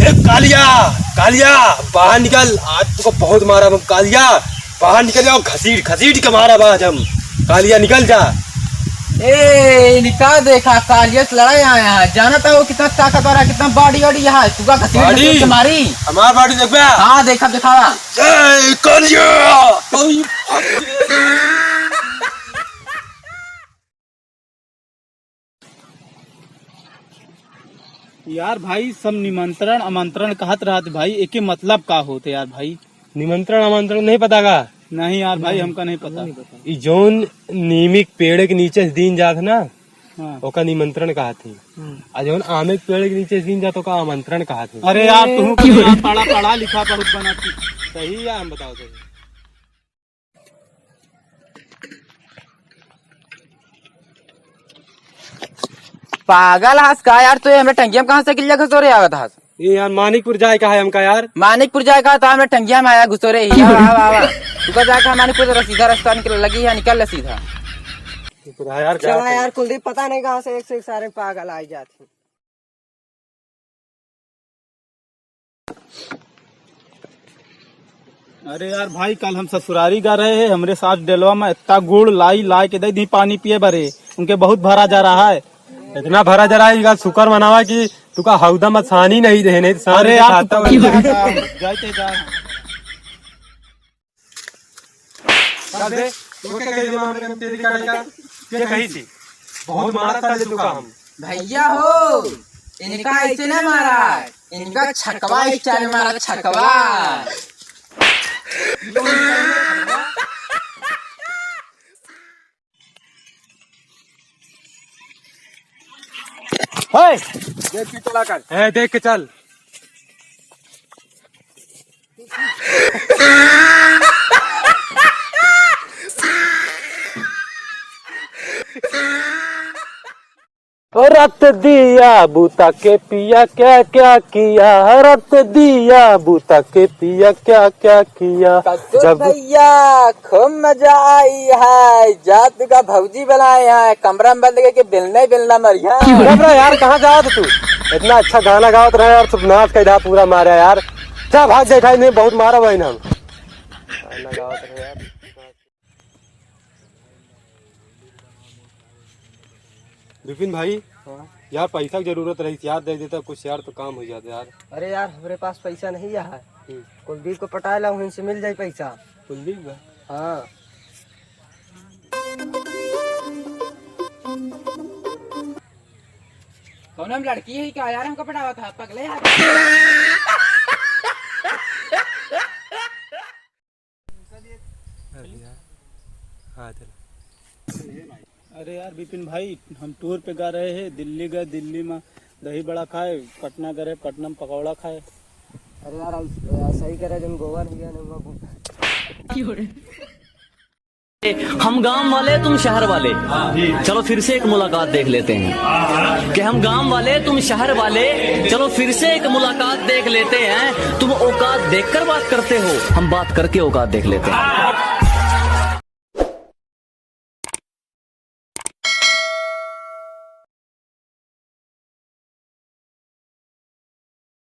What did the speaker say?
कालिया कालिया बाहर निकल, आज तुमको बहुत मारा हम। कालिया बाहर निकल जाओ, घसीट घसीट के मारा आज हम। कालिया निकल जा। ए निकाल देखा कालिया से लड़ाई आया है, जाना था वो कितना ताकतवर है, कितना बॉडी वॉडी है। तुगा घसीट मारी हमार बॉडी देख बे। हाँ देखा दिखावा। जय कालिया। यार भाई सब निमंत्रण आमंत्रण कहत रहत भाई, एक ही मतलब का होते यार भाई। निमंत्रण आमंत्रण नहीं पता का? नहीं यार भाई हमका नहीं पता। ई जोन नीमिक पेड़ के नीचे से दिन जात ना, हाँ। ओका निमंत्रण कहा थी। आ जोन आमे के पेड़ के नीचे से दिन जात ओका आमंत्रण कहा थी। अरे यार तू पढ़ा लिखा बहुत बनाती। सही है, हम बताओ सही। पागल हंस का यार, तू हमने टंगिया में कहाँ से किल्ला घुसोरे आवत हंस? ये यार मानिकपुर जाए का है हमका यार। मानिकपुर जाएगा तो हमें टंगिया में आया घुसोरे ही। आवा तू जाकर मानिकपुर तो सीधा रास्ता निकल लगी है, निकल सीधा। यार चला यार कुलदीप, पता नहीं कहाँ से एक सारे पागल आई जाते। अरे यार भाई कल हम ससुरारी गा रहे हैं, हमरे साथ डेलवा में इतना गुड़ लाई के दे दी पानी पिए भरे, उनके बहुत भरा जा रहा है। इतना भरा जरा है, शुक्र मनावा की तुका हौदा मत सानी नहीं दे नहीं। अरे यार जाते जा बहुत मारा था तुका हम। भैया हो इनका ऐसे न मारा, इनका छकवा स्टाइल मारा, छकवा। देख के चला कर। है देख के चल। रत दिया बूता के पिया क्या क्या किया, रत दिया बूता के पिया क्या क्या किया। जब भैया खूब मजा आई है, जात का भौजी बनाए है, कमरा में बंद करके बिलना मरिया। यार कहाँ जाओ तू? इतना अच्छा गाना गावत रहे और सब नाच का इधर पूरा मारा यार। जा भाग जाए, नहीं बहुत मारा भाई हम। गाना गावत रहे यार। विपिन भाई यार पैसा की जरूरत रही, यार दे देता कुछ यार तो काम हो जाता यार। अरे यार हमारे पास पैसा नहीं है, कुलदीप को पटा ला, वहीं से मिल जाए पैसा। कुलदीप? हाँ कौन हम लड़की है क्या यार, हमको पटावा था पगले यार। हाँ अरे यार विपिन भाई हम टूर पे गा रहे हैं, दिल्ली गए, दिल्ली में दही बड़ा खाए, पटना गए, पटना में पकौड़ा खाए। अरे यार ऐसा ही करे, जब गोवा नहीं गया। हम गांव वाले तुम शहर वाले, चलो फिर से एक मुलाकात देख लेते हैं। कि हम गांव वाले तुम शहर वाले, चलो फिर से एक मुलाकात देख लेते हैं। तुम औकात देखकर बात करते हो, हम बात करके औकात देख लेते हैं।